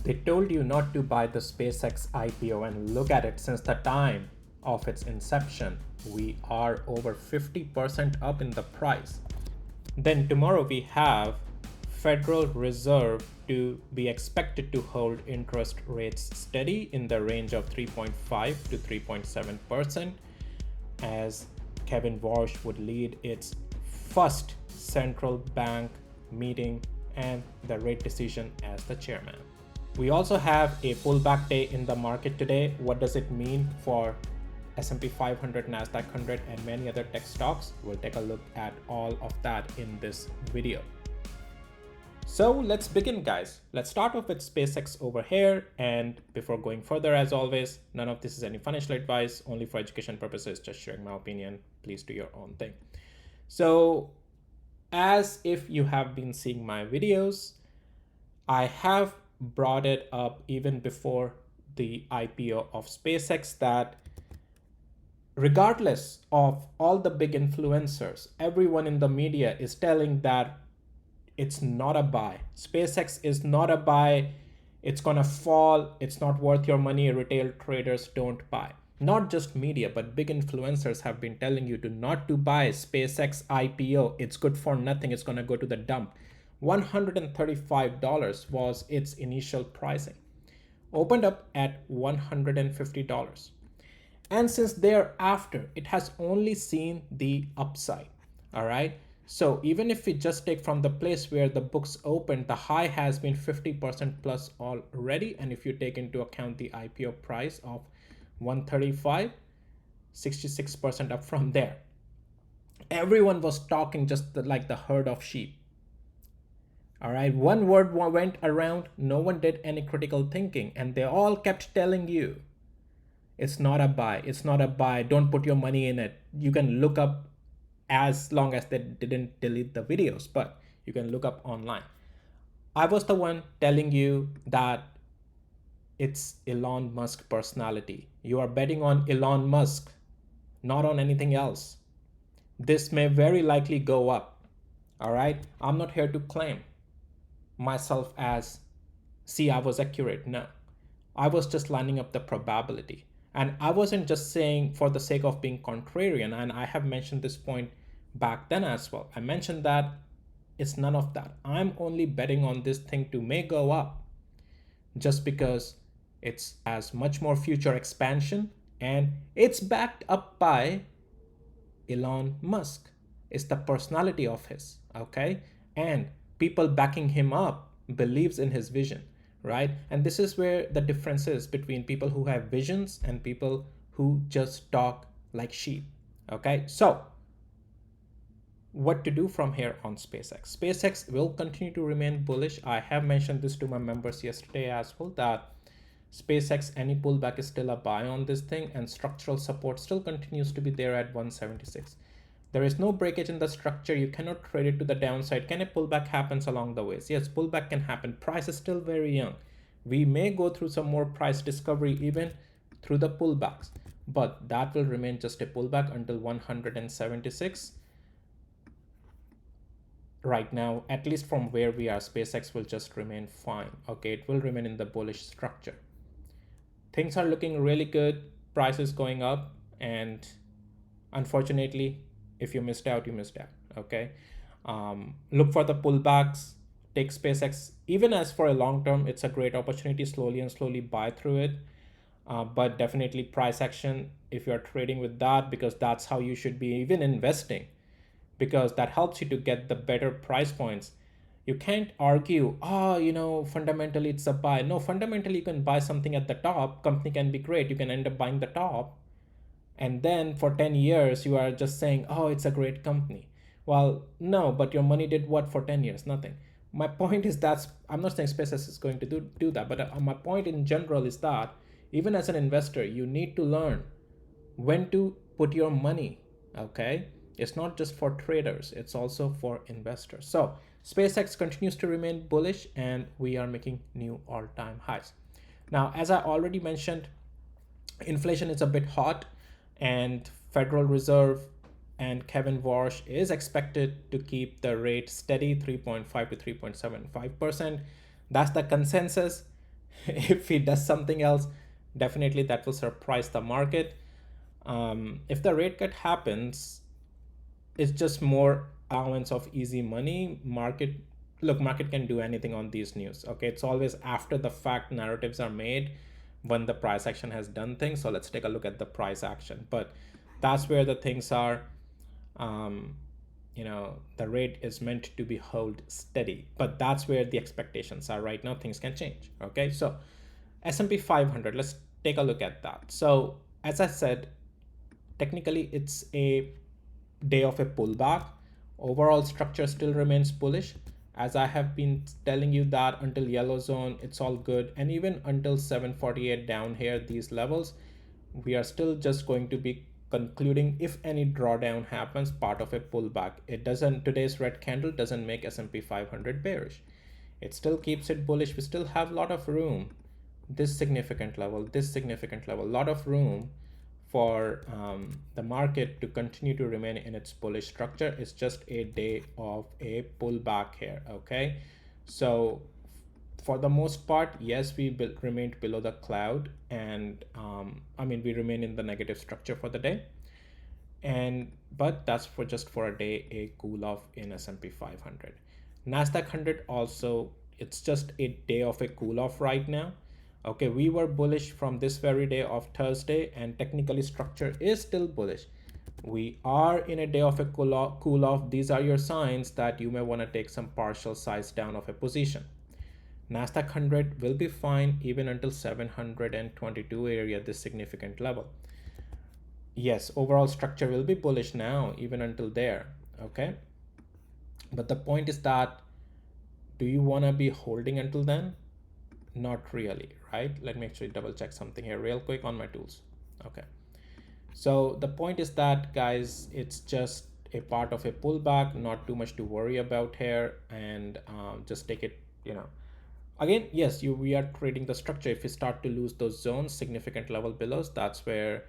They told you not to buy the SpaceX IPO, and look at it, since the time of its inception, we are over 50% up in the price. Then tomorrow we have Federal Reserve to be expected to hold interest rates steady in the range of 3.5 to 3.7%, as Kevin Warsh would lead its first central bank meeting and the rate decision as the chairman. We also have a pullback day in the market today. What does it mean for S&P 500, Nasdaq 100, and many other tech stocks? We'll take a look at all of that in this video. So let's begin, guys. Let's start off with SpaceX over here. And before going further, as always, none of this is any financial advice, only for education purposes, just sharing my opinion. Please do your own thing. So as if you have been seeing my videos, I have brought it up even before the IPO of SpaceX that regardless of all the big influencers, everyone in the media is telling that it's not a buy. SpaceX is not a buy. It's gonna fall. It's not worth your money. Retail traders don't buy. Not just media, but big influencers have been telling you not to buy SpaceX IPO. It's good for nothing. It's gonna go to the dump. $135 was its initial pricing. Opened up at $150. And since thereafter, it has only seen the upside. All right. So even if we just take from the place where the books opened, the high has been 50% plus already. And if you take into account the IPO price of 135, 66% up from there. Everyone was talking just like the herd of sheep. All right, one word went around, no one did any critical thinking, and they all kept telling you, it's not a buy, it's not a buy, don't put your money in it. You can look up, as long as they didn't delete the videos, but you can look up online. I was the one telling you that it's Elon Musk personality. You are betting on Elon Musk, not on anything else. This may very likely go up. All right, I'm not here to claim myself as, see, I was accurate. No, I was just lining up the probability. And I wasn't just saying for the sake of being contrarian. And I have mentioned this point back then as well. I mentioned that it's none of that. I'm only betting on this thing to may go up just because it has much more future expansion and it's backed up by Elon Musk. It's the personality of his, okay? And people backing him up believes in his vision, right? And this is where the difference is between people who have visions and people who just talk like sheep, okay? So what to do from here on SpaceX? SpaceX will continue to remain bullish. I have mentioned this to my members yesterday as well, that SpaceX, any pullback is still a buy on this thing, and structural support still continues to be there at 176. There is no breakage in the structure. You cannot trade it to the downside. Can a pullback happens along the ways? Yes, pullback can happen. Price is still very young. We may go through some more price discovery even through the pullbacks, but that will remain just a pullback until 176. Right now, at least from where we are, SpaceX will just remain fine. Okay, it will remain in the bullish structure. Things are looking really good. Price is going up, and unfortunately, if you missed out, you missed out. Okay, look for the pullbacks. Take SpaceX, even as for a long term, it's a great opportunity. Slowly and slowly buy through it, but definitely price action if you're trading with that, because that's how you should be even investing, because that helps you to get the better price points. You can't argue, fundamentally it's a buy. No, fundamentally you can buy something at the top. Company can be great. You can end up buying the top. And then for 10 years, you are just saying, oh, it's a great company. Well, no, but your money did what for 10 years? Nothing. My point is I'm not saying SpaceX is going to do that, but my point in general is that even as an investor, you need to learn when to put your money, okay? It's not just for traders, it's also for investors. So SpaceX continues to remain bullish, and we are making new all-time highs. Now, as I already mentioned, inflation is a bit hot, and Federal Reserve and Kevin Warsh is expected to keep the rate steady, 3.5 to 3.75%. That's the consensus. If he does something else, definitely that will surprise the market. If the rate cut happens, it's just more allowance of easy money. Market can do anything on these news. Okay, it's always after the fact narratives are made when the price action has done things. So let's take a look at the price action. But that's where the things are. um, the rate is meant to be held steady, but that's where the expectations are right now. Things can change. Okay, so S&P 500, let's take a look at that. So as I said, technically it's a day of a pullback. Overall structure still remains bullish. As I have been telling you that until yellow zone, it's all good. And even until 748 down here, these levels, we are still just going to be concluding if any drawdown happens, part of a pullback. It doesn't, today's red candle doesn't make S&P 500 bearish. It still keeps it bullish. We still have a lot of room. This significant level, a lot of room for the market to continue to remain in its bullish structure. It's just a day of a pullback here. Okay, so for the most part, yes, we remained below the cloud, and we remain in the negative structure for the day. And but that's for just for a day, a cool off in S&P 500. Nasdaq 100 also, it's just a day of a cool off right now. Okay, we were bullish from this very day of Thursday, and technically structure is still bullish. We are in a day of a cool off. These are your signs that you may want to take some partial size down of a position. Nasdaq 100 will be fine even until 722 area, this significant level. Yes, overall structure will be bullish now even until there. Okay, but the point is that, do you want to be holding until then? Not really, right? Let me actually double check something here real quick on my tools. Okay, so the point is that, guys, it's just a part of a pullback, not too much to worry about here. And just take it, again, yes, we are trading the structure. If we start to lose those zones, significant level belows, that's where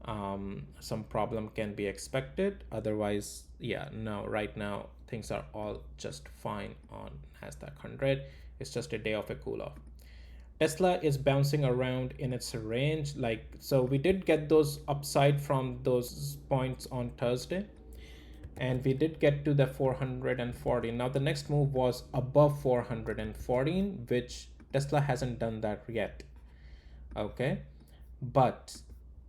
some problem can be expected. Otherwise, yeah, no, right now things are all just fine on Nasdaq 100. It's just a day of a cool off. Tesla is bouncing around in its range. So we did get those upside from those points on Thursday, and we did get to the 440. Now the next move was above 414, which Tesla hasn't done that yet. Okay, but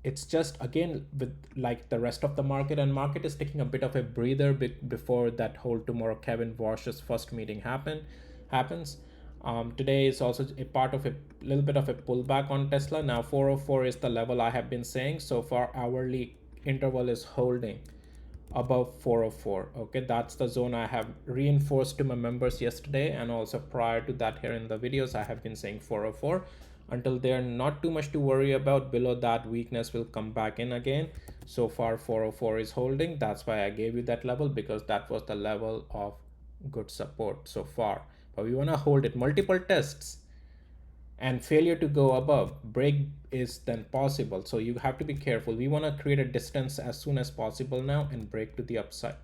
it's just, again, with like the rest of the market, and market is taking a bit of a breather before that whole tomorrow Kevin Warsh's first meeting happens. Today is also a part of a little bit of a pullback on Tesla. Now 404 is the level I have been saying so far. Hourly interval is holding above 404. Okay, that's the zone I have reinforced to my members yesterday, and also prior to that here in the videos I have been saying 404. Until there, not too much to worry about. Below that, weakness will come back in again. So far 404 is holding. That's why I gave you that level, because that was the level of good support so far. But we want to hold it. Multiple tests and failure to go above, break is then possible. So you have to be careful. We want to create a distance as soon as possible now and break to the upside.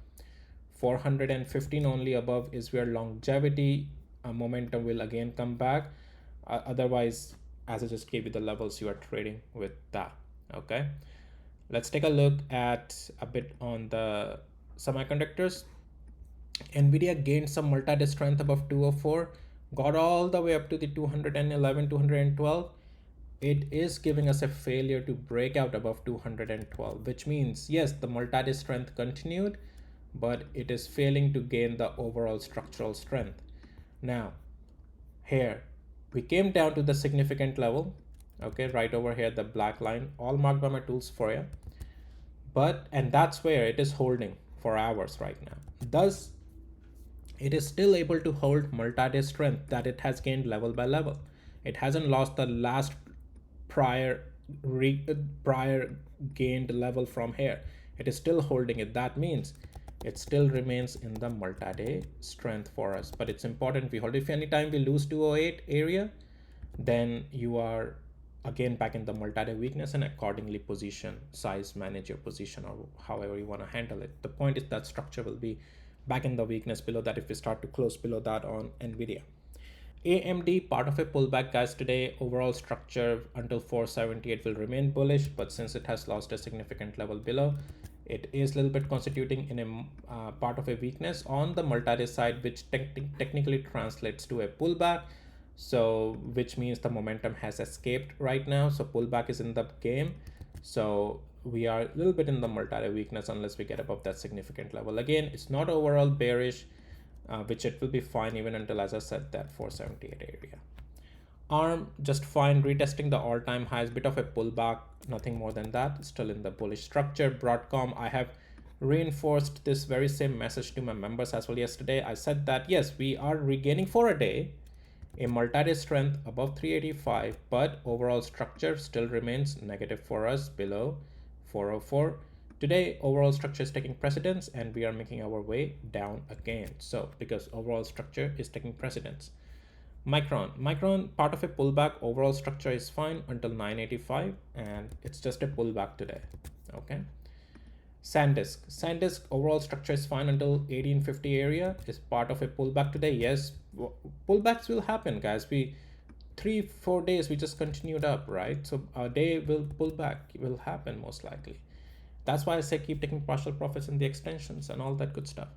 415 only above is where longevity momentum will again come back. Otherwise, as I just gave you the levels, you are trading with that. Okay, let's take a look at a bit on the semiconductors. Nvidia gained some multi-day strength above 204, got all the way up to the 211, 212. It is giving us a failure to break out above 212, which means, yes, the multi-day strength continued, but it is failing to gain the overall structural strength. Now, here, we came down to the significant level. Okay, right over here, the black line, all marked by my tools for you. And that's where it is holding for hours right now. Thus, it is still able to hold multi-day strength that it has gained level by level. It hasn't lost the last prior gained level from here. It is still holding it. That means it still remains in the multi-day strength for us. But it's important we hold. If anytime we lose 208 area, then you are again back in the multi-day weakness, and accordingly position size, manage your position, or however you want to handle it. The point is that structure will be back in the weakness below that if we start to close below that on Nvidia. AMD part of a pullback, guys, today. Overall structure until 478 will remain bullish, but since it has lost a significant level below, it is a little bit constituting in a part of a weakness on the multi-day side, which technically translates to a pullback. So which means the momentum has escaped right now, so pullback is in the game. So we are a little bit in the multi-day weakness unless we get above that significant level. Again, it's not overall bearish, which it will be fine even until, as I said, that 478 area. ARM just fine, retesting the all-time highs, bit of a pullback, nothing more than that, still in the bullish structure. Broadcom, I have reinforced this very same message to my members as well yesterday. I said that yes, we are regaining for a day a multi-day strength above 385, but overall structure still remains negative for us below 404. Today, overall structure is taking precedence and we are making our way down again. So because overall structure is taking precedence. Micron, part of a pullback, overall structure is fine until 985 and it's just a pullback today. Okay. SanDisk overall structure is fine until 1850 area, is part of a pullback today. Yes, pullbacks will happen, guys. We 3-4 days we just continued up, right? So a day will pull back, will happen most likely. That's why I say keep taking partial profits in the extensions and all that good stuff.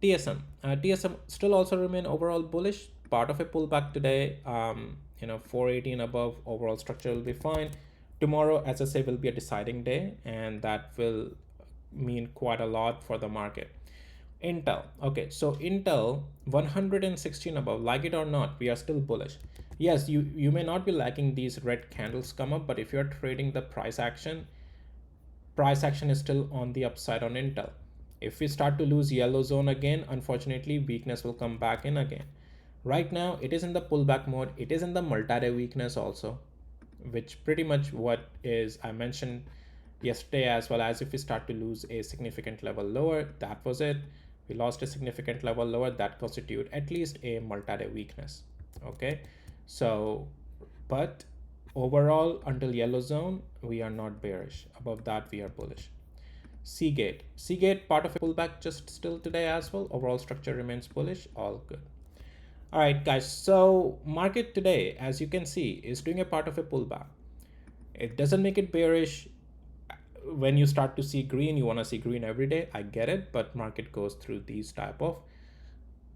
TSM still also remain overall bullish, part of a pullback today. 480 and above, overall structure will be fine. Tomorrow, as I say, will be a deciding day, and that will mean quite a lot for the market. Intel, okay, so Intel 116 above, like it or not, we are still bullish. Yes, you may not be liking these red candles come up, but if you're trading the price action is still on the upside on Intel. If we start to lose yellow zone again, unfortunately weakness will come back in again. Right now it is in the pullback mode, it is in the multi-day weakness also, which pretty much what is I mentioned yesterday as well. As if we start to lose a significant level lower, that was it. We lost a significant level lower, that constitute at least a multi-day weakness. Okay, so but overall until yellow zone we are not bearish, above that we are bullish. Seagate part of a pullback just still today as well, overall structure remains bullish, all good. All right, guys, so market today, as you can see, is doing a part of a pullback. It doesn't make it bearish. When you start to see green, you want to see green every day, I get it, but market goes through these type of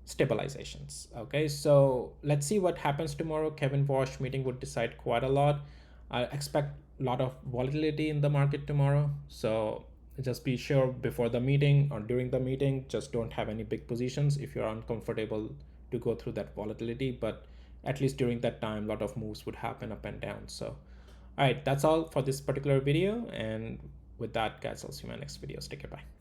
stabilizations. Okay, so let's see what happens tomorrow. Kevin Walsh meeting would decide quite a lot. I expect a lot of volatility in the market tomorrow, so just be sure before the meeting or during the meeting, just don't have any big positions if you're uncomfortable to go through that volatility, but at least during that time a lot of moves would happen up and down. So all right, that's all for this particular video, and with that, guys, I'll see you in my next videos. Take care, bye.